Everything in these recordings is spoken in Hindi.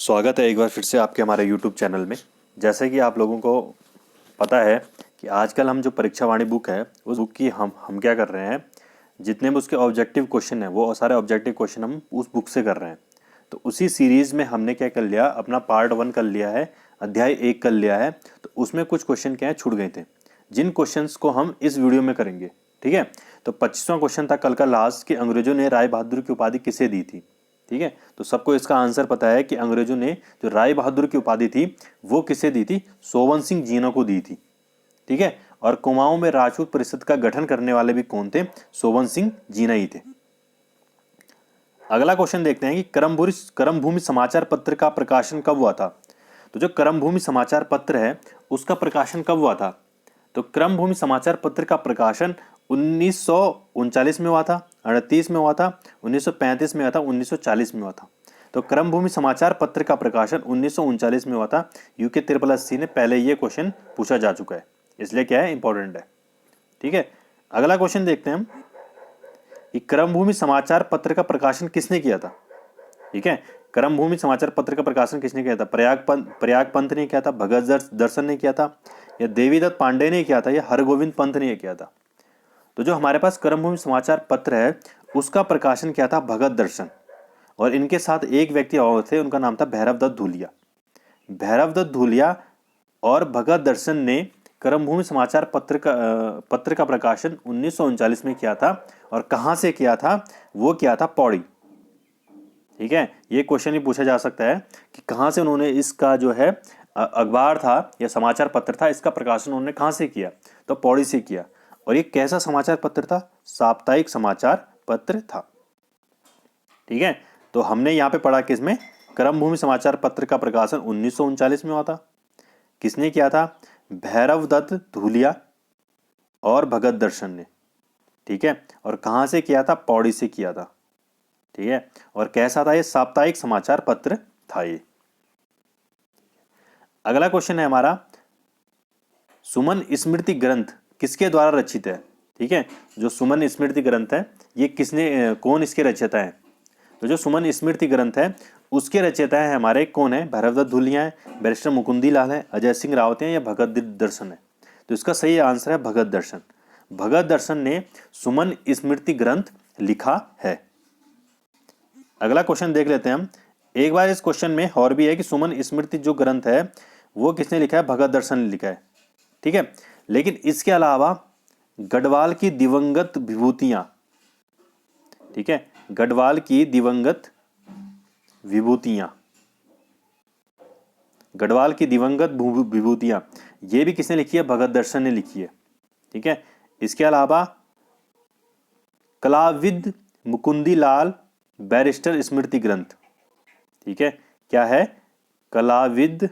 स्वागत है एक बार फिर से आपके हमारे YouTube चैनल में। जैसे कि आप लोगों को पता है कि आजकल हम जो परीक्षा वाणी बुक है उस बुक की हम क्या कर रहे हैं, जितने भी उसके ऑब्जेक्टिव क्वेश्चन हैं वो सारे ऑब्जेक्टिव क्वेश्चन हम उस बुक से कर रहे हैं। तो उसी सीरीज़ में हमने क्या कर लिया, अपना पार्ट 1 कर लिया है, अध्याय 1 कर लिया है। तो उसमें कुछ क्वेश्चन क्या है छूट गए थे, जिन क्वेश्चंस को हम इस वीडियो में करेंगे। ठीक है, तो 25वां क्वेश्चन था कल का लास्ट कि अंग्रेजों ने राय बहादुर की उपाधि किसे दी थी। ठीक है, तो सबको इसका आंसर पता है कि अंग्रेजों ने जो राय बहादुर की उपाधि थी वो किसे दी थी, सोवन सिंह जीना को दी थी। ठीक है, और कुमाऊं में राजपूत परिषद का गठन करने वाले भी कौन थे, सोवन सिंह जीना ही थे। अगला क्वेश्चन देखते हैं कि कर्मभूमि समाचार पत्र का प्रकाशन कब हुआ था। तो जो कर्मभूमि समाचार पत्र है उसका प्रकाशन कब हुआ था, तो कर्मभूमि समाचार पत्र का प्रकाशन 1939 में हुआ था, 38 में हुआ था, 1935 में हुआ था, 1940 में हुआ था। तो कर्मभूमि समाचार पत्र का प्रकाशन 1939 में हुआ था। यूके SSC ने पहले ये क्वेश्चन पूछा जा चुका है, इसलिए क्या है, इंपॉर्टेंट है। ठीक है, अगला क्वेश्चन देखते हैं हम कि कर्मभूमि समाचार पत्र का प्रकाशन किसने किया था। ठीक है, कर्मभूमि समाचार पत्र का प्रकाशन किसने किया था, प्रयाग पंत ने किया था, भगत दर्शन ने किया था, या देवीदत्त पांडे ने किया था, या हरगोविंद पंत ने किया था। तो जो हमारे पास कर्मभूमि समाचार पत्र है उसका प्रकाशन किया था भगत दर्शन, और इनके साथ एक व्यक्ति और थे, उनका नाम था भैरव दत्त धूलिया। भैरव दत्त धूलिया और भगत दर्शन ने कर्मभूमि समाचार पत्र का प्रकाशन 1939 में किया था। और कहाँ से किया था, वो किया था पौड़ी। ठीक है, ये क्वेश्चन ही पूछा जा सकता है कि कहाँ से उन्होंने इसका जो है अखबार था या समाचार पत्र था, इसका प्रकाशन उन्होंने कहाँ से किया, तो पौड़ी से किया। और ये कैसा समाचार पत्र था, साप्ताहिक समाचार पत्र था। ठीक है, तो हमने यहाँ पे पढ़ा किसमें, कर्मभूमि समाचार पत्र का प्रकाशन 1939 में हुआ था। किसने किया था, भैरव दत्त धूलिया और भगत दर्शन ने। ठीक है, और कहाँ से किया था, पौड़ी से किया था। ठीक है, और कैसा था, ये साप्ताहिक समाचार पत्र था ये। अगला क्वेश्चन है हमारा, सुमन स्मृति ग्रंथ किसके द्वारा रचित है। ठीक है, जो सुमन स्मृति ग्रंथ है ये कौन इसके रचयिता है। तो जो सुमन स्मृति ग्रंथ है उसके रचयिता है हमारे कौन है, भैरवदत्त धूलिया है, बैरिस्टर मुकुंदी लाल है, अजय सिंह रावत है, या भगत दर्शन है। तो इसका सही आंसर है भगत दर्शन। भगत दर्शन ने सुमन स्मृति ग्रंथ लिखा है। अगला क्वेश्चन देख लेते हैं हम। एक बार इस क्वेश्चन में और भी है कि सुमन स्मृति जो ग्रंथ है वो किसने लिखा है, भगत दर्शन ने लिखा है। ठीक है, लेकिन इसके अलावा गढ़वाल की दिवंगत विभूतियां, ठीक है, गढ़वाल की दिवंगत विभूतियां, गढ़वाल की दिवंगत विभूतियां, ये भी किसने लिखी है, भगत दर्शन ने लिखी है। ठीक है, इसके अलावा कलाविद मुकुंदी लाल बैरिस्टर स्मृति ग्रंथ। ठीक है, क्या है, कलाविद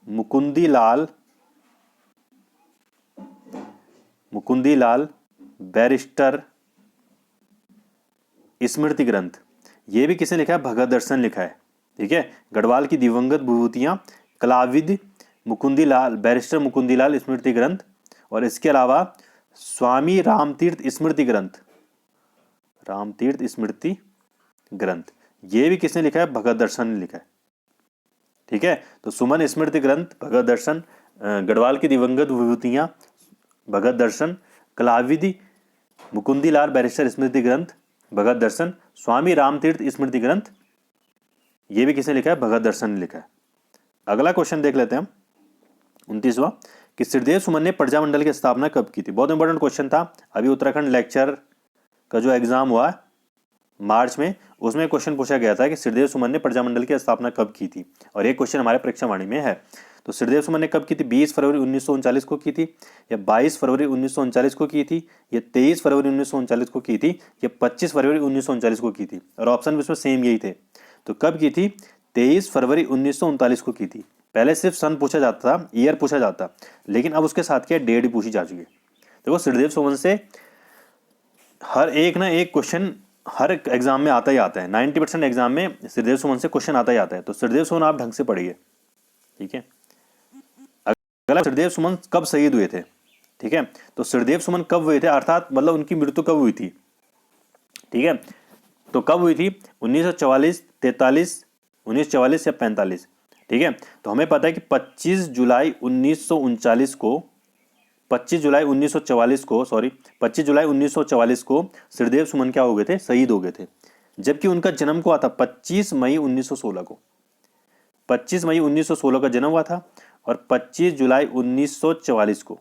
मुकुंदी लाल बैरिस्टर स्मृति ग्रंथ, ये भी किसने लिखा है, भगत दर्शन लिखा है। ठीक है, गढ़वाल की दिवंगत विभूतियां, कलाविद मुकुंदी लाल बैरिस्टर मुकुंदी लाल स्मृति ग्रंथ, और इसके अलावा स्वामी रामतीर्थ स्मृति ग्रंथ, ये भी किसने लिखा है, भगत दर्शन ने लिखा है। ठीक है, तो सुमन स्मृति ग्रंथ, भगत दर्शन, गढ़वाल की दिवंगत विभूतियां, भगत दर्शन, कलाविद मुकुंदी लाल बैरिस्टर स्मृति ग्रंथ, भगत दर्शन, स्वामी रामतीर्थ स्मृति ग्रंथ, ये भी किसने लिखा है, भगत दर्शन ने लिखा है। अगला क्वेश्चन देख लेते हैं हम, 29वां, कि श्रीदेव सुमन ने प्रजामंडल की स्थापना कब की थी। बहुत इंपॉर्टेंट क्वेश्चन था। अभी उत्तराखंड लेक्चर का जो एग्जाम हुआ मार्च में, उसमें क्वेश्चन पूछा गया था कि श्रीदेव सुमन ने प्रजामंडल की स्थापना कब की थी, और ये क्वेश्चन हमारे परीक्षा वाणी में है। तो श्रीदेव सुमन ने कब की थी, 20 फरवरी 1939 को की थी, या 22 फरवरी 1939 को की थी, या 23 फरवरी 1939 को की थी, या 25 फरवरी 1939 को की थी। और ऑप्शन उसमें सेम यही थे। तो कब की थी, 23 फरवरी 1939 को की थी। पहले सिर्फ सन पूछा जाता था, ईयर पूछा जाता, लेकिन अब उसके साथ क्या डेट पूछी जा चुकी है। देखो श्रीदेव सुमन से हर एक ना एक क्वेश्चन हर एग्जाम में आता ही आता है। 90% एग्जाम में श्रीदेव सुमन से क्वेश्चन आता ही आता है। तो श्रीदेव सुमन आप ढंग से पढ़िए। ठीक है, अगला, श्रीदेव सुमन कब शहीद हुए थे। ठीक है, तो श्रीदेव सुमन कब हुए थे, अर्थात मतलब उनकी मृत्यु कब हुई थी। ठीक है, तो कब हुई थी? 1944, 43, 1944 या 45। ठीक है, तो हमें पता है कि 25 जुलाई 1939 को 25 जुलाई 1944 को सॉरी 25 जुलाई 1944 को श्रीदेव सुमन क्या हो गए थे? शहीद हो गए थे। जबकि उनका जन्म को आता 25 मई 1916 को, 25 मई 1916 का जन्म हुआ था और 25 जुलाई 1944 को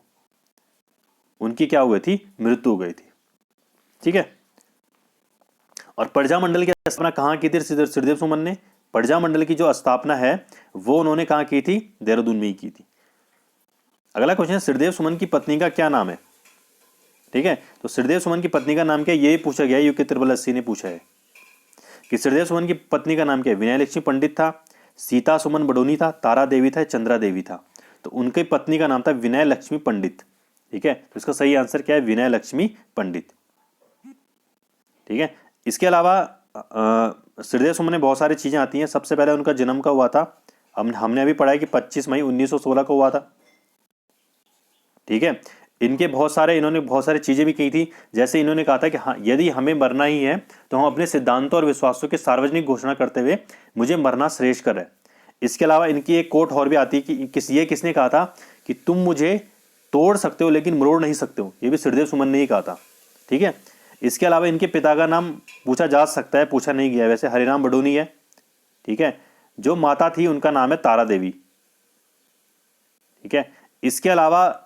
उनकी क्या हो गई थी? मृत्यु हो गई थी। ठीक है, और प्रजामंडल की स्थापना कहाँ की थी श्रीदेव सुमन ने? प्रजामंडल की जो स्थापना है वो उन्होंने कहाँ की थी? देहरादून में ही की थी। अगला क्वेश्चन है, श्रीदेव सुमन की पत्नी का क्या नाम है? ठीक है, तो श्रीदेव सुमन की पत्नी का नाम क्या है? ये पूछा गया है, यूके 8380 ने पूछा है कि श्रीदेव सुमन की पत्नी का नाम क्या है? विनय लक्ष्मी पंडित था, सीता सुमन बडोनी था, तारा देवी था, चंद्रा देवी था। तो उनकी पत्नी का नाम था विनय लक्ष्मी पंडित। ठीक है, तो इसका सही आंसर क्या है? विनय लक्ष्मी पंडित। ठीक है, इसके अलावा श्रीदेव सुमन में बहुत सारी चीजें आती हैं। सबसे पहले उनका जन्म कब हुआ था? हमने अभी पढ़ा है कि 25 मई 1916 को हुआ था। ठीक है, इन्होंने बहुत सारी चीजें भी की थी। जैसे इन्होंने कहा था कि हाँ, यदि हमें मरना ही है तो हम अपने सिद्धांतों और विश्वासों की सार्वजनिक घोषणा करते हुए मुझे मरना श्रेष्ठकर है। इसके अलावा इनकी एक कोट और भी आती है कि किसने कहा था कि तुम मुझे तोड़ सकते हो लेकिन मरोड़ नहीं सकते हो। ये भी श्रीदेव सुमन ने ही कहा था। ठीक है, इसके अलावा इनके पिता का नाम पूछा जा सकता है, पूछा नहीं गया वैसे, हरिराम बडोनी है। ठीक है, जो माता थी उनका नाम है तारा देवी। ठीक है, इसके अलावा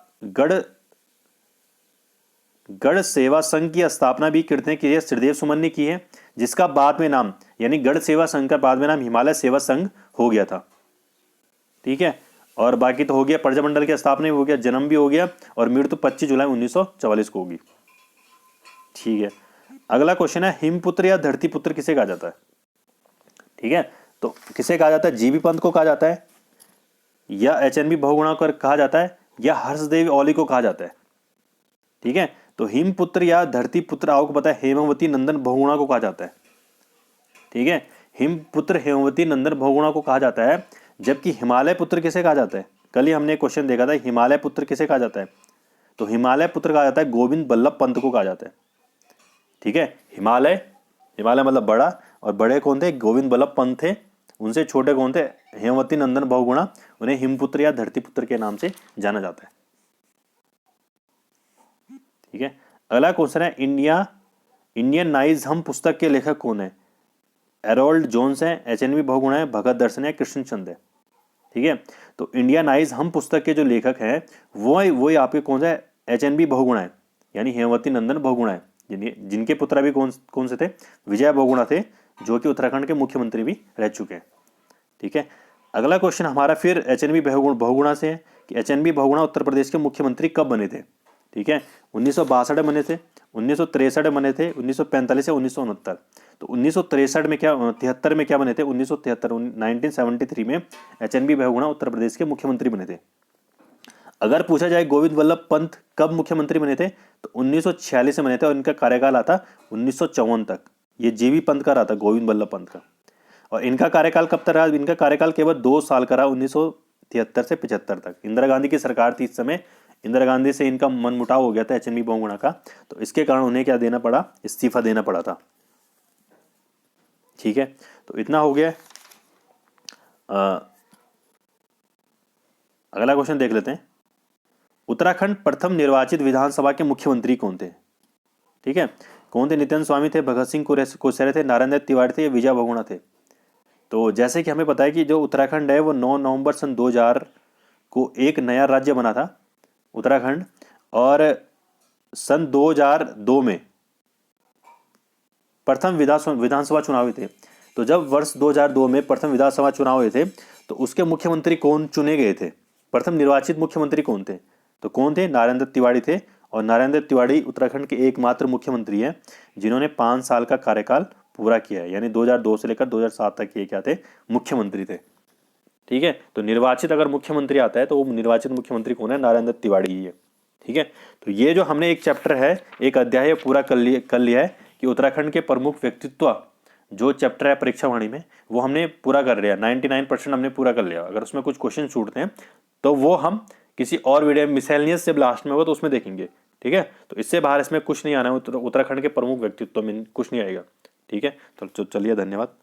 गढ़ सेवा संघ की स्थापना भी कितने की है? श्रीदेव सुमन ने की है, जिसका बाद में नाम यानी गढ़ सेवा संघ का बाद में नाम हिमालय सेवा संघ हो गया था। ठीक है, और बाकी तो हो गया, प्रजामंडल की स्थापना भी हो गया, जन्म भी हो गया और मृत्यु 25 जुलाई 1944 को होगी। ठीक है, अगला क्वेश्चन है, हिमपुत्र या धरतीपुत्र किसे कहा जाता है? ठीक है, तो किसे कहा जाता है? जीबी पंत को कहा जाता है, या एचएनबी बहुगुणा को कहा जाता है, या हर्षदेव औली को कहा जाता है। ठीक है, तो हिमपुत्र या धरतीपुत्र आपको पता है हेमवती नंदन बहुगुणा को कहा जाता है। ठीक है, हिमपुत्र हेमवती नंदन बहुगुणा को कहा जाता है। जबकि हिमालय पुत्र किसे कहा जाता है? कल ही हमने क्वेश्चन देखा था, हिमालय पुत्र किसे कहा जाता है? तो हिमालय पुत्र कहा जाता है गोविंद बल्लभ पंत को कहा जाता है। ठीक है, हिमालय मतलब बड़ा, और बड़े कौन थे? गोविंद बल्लभ पंत थे। उनसे छोटे कौन थे? हेमवती नंदन बहुगुणा। उन्हें हिमपुत्र या धरतीपुत्र के नाम से जाना जाता है। ठीक है, अगला क्वेश्चन है, इंडियन नाइज़म पुस्तक के लेखक कौन है? एरोल्ड जोन्स है, एचएनबी बहुगुणा है, भगत दर्शन है, कृष्णचंद है। ठीक है, तो इंडिया नाइज हम पुस्तक के जो लेखक हैं वो आपके कौन सा है? एचएनबी बहुगुणा है, यानी हेमवती नंदन बहुगुणा है, जिनके पुत्र अभी कौन से थे? विजय बहुगुणा थे, जो कि उत्तराखंड के मुख्यमंत्री भी रह चुके हैं। ठीक है, अगला क्वेश्चन हमारा फिर एचएनबी बहुगुणा से है कि एचएनबी बहुगुणा उत्तर प्रदेश के मुख्यमंत्री कब बने थे? ठीक है, 1962 बने थे, 1963 बने थे, 1945 या 1969। तो 1963 में क्या 73 में क्या बने थे? 1973 में एचएनबी बहुगुणा उत्तर प्रदेश के मुख्यमंत्री बने थे। अगर पूछा जाए गोविंद बल्लभ पंत कब मुख्यमंत्री बने थे, तो 1946 से बने थे और इनका कार्यकाल आता 1954 तक। ये जीबी पंत का रहा था, गोविंद बल्लभ पंत का। और इनका कार्यकाल कब तक रहा? इनका कार्यकाल केवल 2 साल का रहा, 1973 से 75 तक। इंदिरा गांधी की सरकार थी इस समय, इंदिरा गांधी से इनका मनमुटाव हो गया था एचएनबी बहुगुणा का, तो इसके कारण उन्हें क्या देना पड़ा? इस्तीफा देना पड़ा था। ठीक है, तो इतना हो गया। अगला क्वेश्चन देख लेते हैं, उत्तराखंड प्रथम निर्वाचित विधानसभा के मुख्यमंत्री कौन थे? ठीक है, कौन थे? नित्यानंद स्वामी थे, भगत सिंह कोश्यारी थे, नारायण दत्त तिवारी थे, या विजय बहुगुणा थे? तो जैसे कि हमें पता है कि जो उत्तराखंड है वो 9 नवंबर सन 2000 को एक नया राज्य बना था उत्तराखंड, और सन 2002 में प्रथम विधानसभा चुनाव हुए थे। तो जब वर्ष 2002 में प्रथम विधानसभा चुनाव हुए थे तो उसके मुख्यमंत्री कौन चुने गए थे? प्रथम निर्वाचित मुख्यमंत्री कौन थे? तो कौन थे? नारायण दत्त तिवारी थे, और नारायण दत्त तिवारी उत्तराखंड के एकमात्र मुख्यमंत्री हैं जिन्होंने 5 साल का कार्यकाल पूरा किया है, यानी 2002 से लेकर 2007 तक ये क्या थे? मुख्यमंत्री थे। ठीक है, तो निर्वाचित अगर मुख्यमंत्री आता है तो वो निर्वाचित मुख्यमंत्री कौन है? नारायण दत्त तिवारी ही है। ठीक है, तो ये जो हमने एक चैप्टर है, एक अध्याय पूरा कर लिया है कि उत्तराखंड के प्रमुख व्यक्तित्व जो चैप्टर है परीक्षा वाणी में, वो हमने पूरा कर लिया, 99% हमने पूरा कर लिया। अगर उसमें कुछ क्वेश्चन छूटते हैं तो वो हम किसी और वीडियो मिसलेनियस जब लास्ट में होगा तो उसमें देखेंगे। ठीक है, तो इससे बाहर इसमें कुछ नहीं आना है, उत्तराखंड के प्रमुख व्यक्तित्व में कुछ नहीं आएगा। ठीक है, तो चलिए, धन्यवाद।